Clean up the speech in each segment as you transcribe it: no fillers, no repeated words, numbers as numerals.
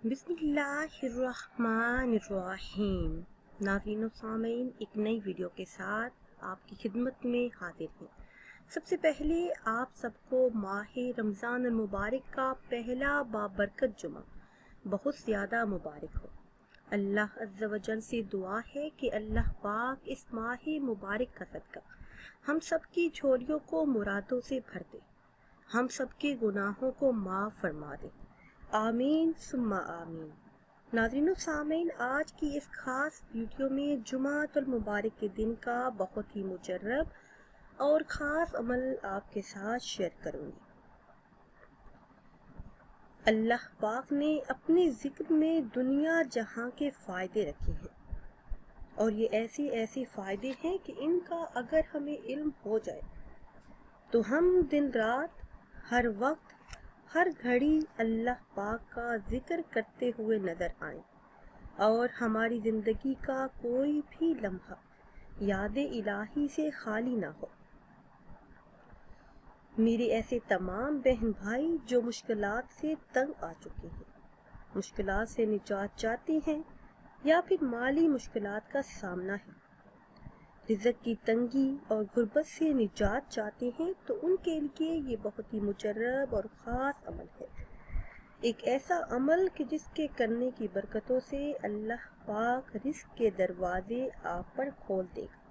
بسم اللہ الرحمن الرحیم۔ ناظرین و سامعین، ایک نئی ویڈیو کے ساتھ آپ کی خدمت میں حاضر ہیں۔ سب سے پہلے آپ سب کو ماہ رمضان المبارک کا پہلا بابرکت جمعہ بہت زیادہ مبارک ہو۔ اللہ عز و جل سے دعا ہے کہ اللہ پاک اس ماہ مبارک کا صدقہ ہم سب کی جھولیوں کو مرادوں سے بھر دے، ہم سب کے گناہوں کو معاف فرما دے، آمین ثم آمین۔ ناظرین و سامعین، آج کی اس خاص ویڈیو میں جمعۃ المبارک کے دن کا بہت ہی مجرب اور خاص عمل آپ کے ساتھ شیئر کروں گی۔ اللہ پاک نے اپنے ذکر میں دنیا جہاں کے فائدے رکھے ہیں، اور یہ ایسے فائدے ہیں کہ ان کا اگر ہمیں علم ہو جائے تو ہم دن رات ہر وقت ہر گھڑی اللہ پاک کا ذکر کرتے ہوئے نظر آئیں، اور ہماری زندگی کا کوئی بھی لمحہ یاد الہی سے خالی نہ ہو۔ میرے ایسے تمام بہن بھائی جو مشکلات سے تنگ آ چکے ہیں، مشکلات سے نجات چاہتے ہیں، یا پھر مالی مشکلات کا سامنا ہے، رزق کی تنگی اور غربت سے نجات چاہتے ہیں، تو ان کے لیے یہ بہت ہی مجرب اور خاص عمل ہے۔ ایک ایسا عمل کہ جس کے کرنے کی برکتوں سے اللہ پاک رزق کے دروازے آپ پر کھول دے گا۔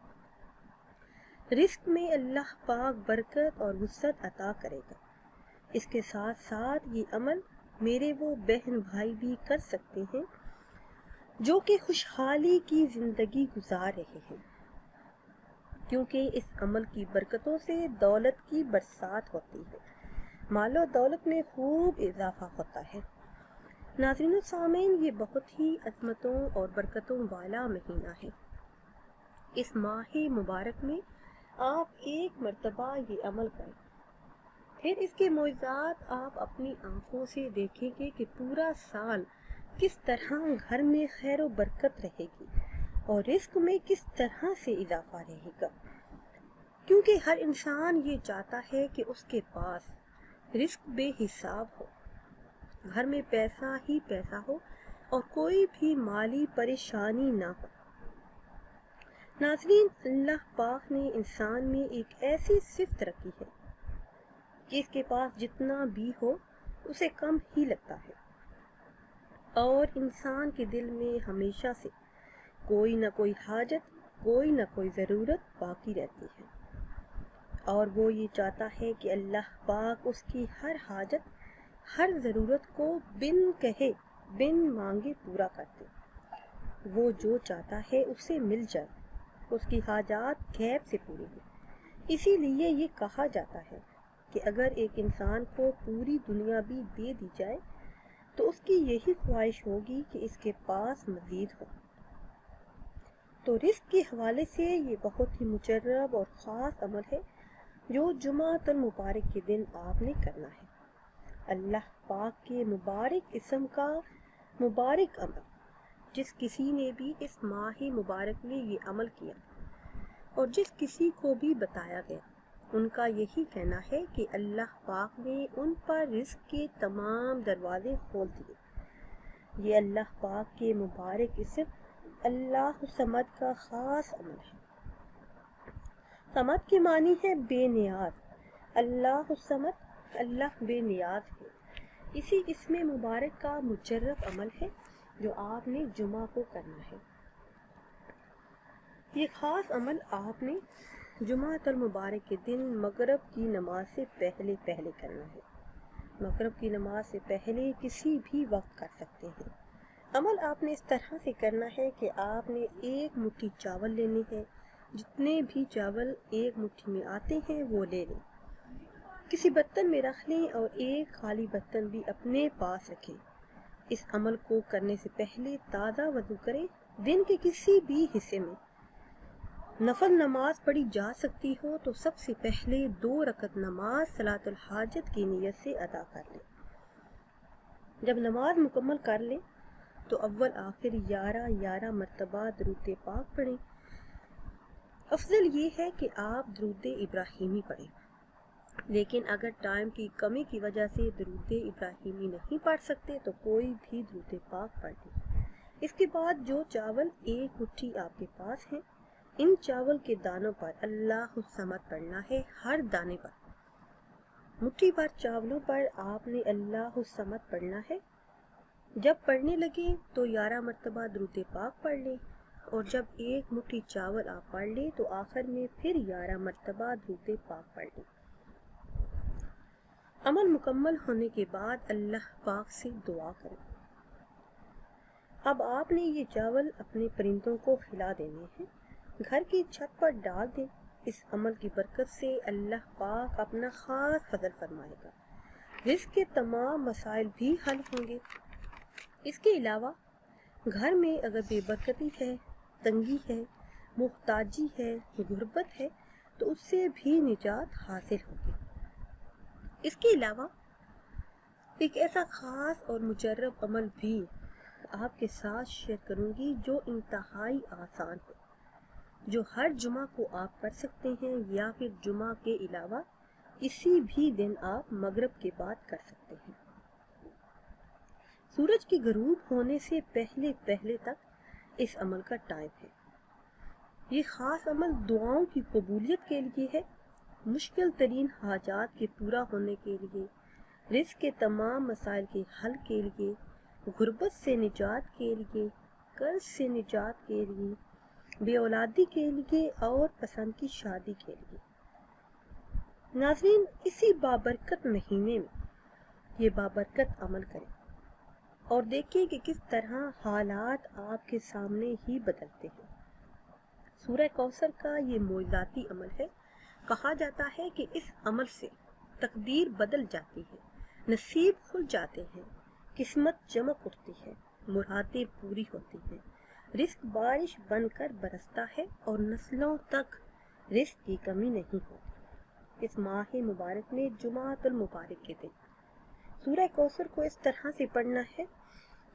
رزق میں اللہ پاک برکت اور وسعت عطا کرے گا۔ اس کے ساتھ ساتھ یہ عمل میرے وہ بہن بھائی بھی کر سکتے ہیں جو کہ خوشحالی کی زندگی گزار رہے ہیں، کیونکہ اس عمل کی برکتوں سے دولت کی برسات ہوتی ہے، مال و دولت میں خوب اضافہ ہوتا ہے۔ ناظرین و سامعین، یہ بہت ہی عظمتوں اور برکتوں والا مہینہ ہے۔ اس ماہ مبارک میں آپ ایک مرتبہ یہ عمل کریں، پھر اس کے معجزات آپ اپنی آنکھوں سے دیکھیں گے کہ پورا سال کس طرح گھر میں خیر و برکت رہے گی اور رزق میں کس طرح سے اضافہ رہے گا، کیونکہ ہر انسان یہ چاہتا ہے کہ اس کے پاس رزق بے حساب ہو، گھر میں پیسہ ہی پیسہ ہو اور کوئی بھی مالی پریشانی نہ ہو۔ ناظرین، اللہ پاک نے انسان میں ایک ایسی صفت رکھی ہے کہ اس کے پاس جتنا بھی ہو اسے کم ہی لگتا ہے، اور انسان کے دل میں ہمیشہ سے کوئی نہ کوئی حاجت، کوئی نہ کوئی ضرورت باقی رہتی ہے، اور وہ یہ چاہتا ہے کہ اللہ پاک اس کی ہر حاجت، ہر ضرورت کو بن کہے بن مانگے پورا کر دے۔ وہ جو چاہتا ہے اسے مل جائے، اس کی حاجات غیب سے پوری ہو۔ اسی لیے یہ کہا جاتا ہے کہ اگر ایک انسان کو پوری دنیا بھی دے دی جائے تو اس کی یہی خواہش ہوگی کہ اس کے پاس مزید ہو۔ تو رزق کے حوالے سے یہ بہت ہی مجرب اور خاص عمل ہے جو جمعۃ المبارک کے دن آپ نے کرنا ہے۔ اللہ پاک کے مبارک اسم کا مبارک عمل، جس کسی نے بھی اس ماہ مبارک میں یہ عمل کیا اور جس کسی کو بھی بتایا گیا، ان کا یہی کہنا ہے کہ اللہ پاک نے ان پر رزق کے تمام دروازے کھول دیے۔ یہ اللہ پاک کے مبارک اسم اللہ صمد کا خاص عمل ہے۔ صمد کے معنی ہے بے نیاز۔ اللہ صمد، اللہ بے نیاز ہے۔ اسی اسم مبارک کا مجرب عمل ہے جو آپ نے جمعہ کو کرنا ہے۔ یہ خاص عمل آپ نے جمعۃ المبارک کے دن مغرب کی نماز سے پہلے کرنا ہے۔ مغرب کی نماز سے پہلے کسی بھی وقت کر سکتے ہیں۔ عمل آپ نے اس طرح سے کرنا ہے کہ آپ نے ایک مٹھی چاول لینے ہیں، جتنے بھی چاول ایک مٹھی میں آتے ہیں وہ لے لیں، کسی برتن میں رکھ لیں اور ایک خالی برتن بھی اپنے پاس رکھیں۔ اس عمل کو کرنے سے پہلے تازہ وضو کریں۔ دن کے کسی بھی حصے میں نفل نماز پڑھی جا سکتی ہو تو سب سے پہلے 2 رکعت نماز صلاۃ الحاجت کی نیت سے ادا کر لیں۔ جب نماز مکمل کر لیں تو اول آخر 11 مرتبہ درود پاک پڑھیں۔ افضل یہ ہے کہ آپ درود ابراہیمی پڑھیں۔ لیکن اگر ٹائم کی کمی کی وجہ سے درود ابراہیمی نہیں پڑھ سکتے تو کوئی بھی درود پاک پڑھ لیں۔ اس کے بعد جو چاول ایک مٹھی آپ کے پاس ہیں، ان چاول کے دانوں پر اللہ الصمد پڑھنا ہے۔ ہر دانے پر، مٹھی بھر چاولوں پر آپ نے اللہ الصمد پڑھنا ہے۔ جب پڑھنے لگے تو 11 مرتبہ درود پاک پڑھ لیں، اور جب ایک مٹھی چاول آپ پڑھ لیں تو آخر میں پھر 11 مرتبہ درود پاک پڑھ لیں۔ عمل مکمل ہونے کے بعد اللہ پاک سے دعا کریں۔ اب آپ نے یہ چاول اپنے پرندوں کو کھلا دینے ہیں، گھر کی چھت پر ڈال دیں۔ اس عمل کی برکت سے اللہ پاک اپنا خاص فضل فرمائے گا، رزق کے تمام مسائل بھی حل ہوں گے۔ اس کے علاوہ گھر میں اگر بے برکتی ہے، تنگی ہے، محتاجی ہے، غربت ہے تو اس سے بھی نجات حاصل ہوگی۔ اس کے علاوہ ایک ایسا خاص اور مجرب عمل بھی آپ کے ساتھ شیئر کروں گی جو انتہائی آسان ہے، جو ہر جمعہ کو آپ کر سکتے ہیں، یا پھر جمعہ کے علاوہ کسی بھی دن آپ مغرب کے بعد کر سکتے ہیں۔ سورج کی غروب ہونے سے پہلے تک اس عمل کا ٹائم ہے۔ یہ خاص عمل دعاؤں کی قبولیت کے لیے ہے، مشکل ترین حاجات کے پورا ہونے کے لیے، رزق کے تمام مسائل کے حل کے لیے، غربت سے نجات کے لیے، قرض سے نجات کے لیے، بے اولادی کے لیے، اور پسند کی شادی کے لیے۔ ناظرین، اسی بابرکت مہینے میں یہ بابرکت عمل کریں اور دیکھیں کہ کس طرح حالات آپ کے سامنے ہی بدلتے ہیں۔ سورہ کوثر کا یہ معجزاتی عمل ہے۔ کہا جاتا ہے کہ اس عمل سے تقدیر بدل جاتی ہے، نصیب کھل جاتے ہیں، قسمت چمک اٹھتی ہے، مرادیں پوری ہوتی ہیں، رزق بارش بن کر برستا ہے، اور نسلوں تک رزق کی کمی نہیں ہوتی۔ اس ماہ مبارک میں جمعۃ المبارک کے دن سورہ کوثر کو اس طرح سے پڑھنا ہے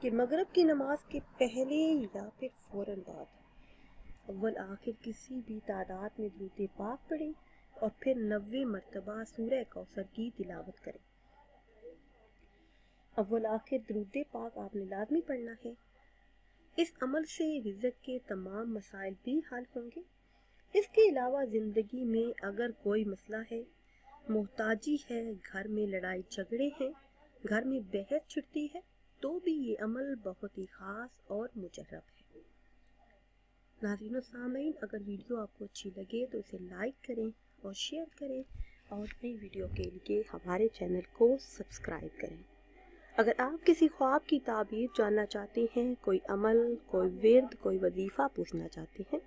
کہ مغرب کی نماز کے پہلے یا پھر فوراً بعد اول آخر کسی بھی تعداد میں درود پاک پڑھیں، اور پھر 90 مرتبہ سورہ کوثر کی تلاوت کریں۔ اول آخر درود پاک آپ نے لازمی پڑھنا ہے۔ اس عمل سے رزق کے تمام مسائل بھی حل ہوں گے۔ اس کے علاوہ زندگی میں اگر کوئی مسئلہ ہے، محتاجی ہے، گھر میں لڑائی جھگڑے ہیں، گھر میں بحث چھڑتی ہے، تو بھی یہ عمل بہت ہی خاص اور مجرب ہے۔ ناظرین و سامعین، اگر ویڈیو آپ کو اچھی لگے تو اسے لائک کریں اور شیئر کریں، اور نئی ویڈیو کے لیے ہمارے چینل کو سبسکرائب کریں۔ اگر آپ کسی خواب کی تعبیر جاننا چاہتے ہیں، کوئی عمل، کوئی ورد، کوئی وظیفہ پوچھنا چاہتے ہیں،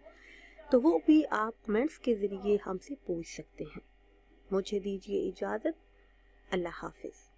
تو وہ بھی آپ کمنٹس کے ذریعے ہم سے پوچھ سکتے ہیں۔ مجھے دیجیے اجازت۔ اللہ حافظ۔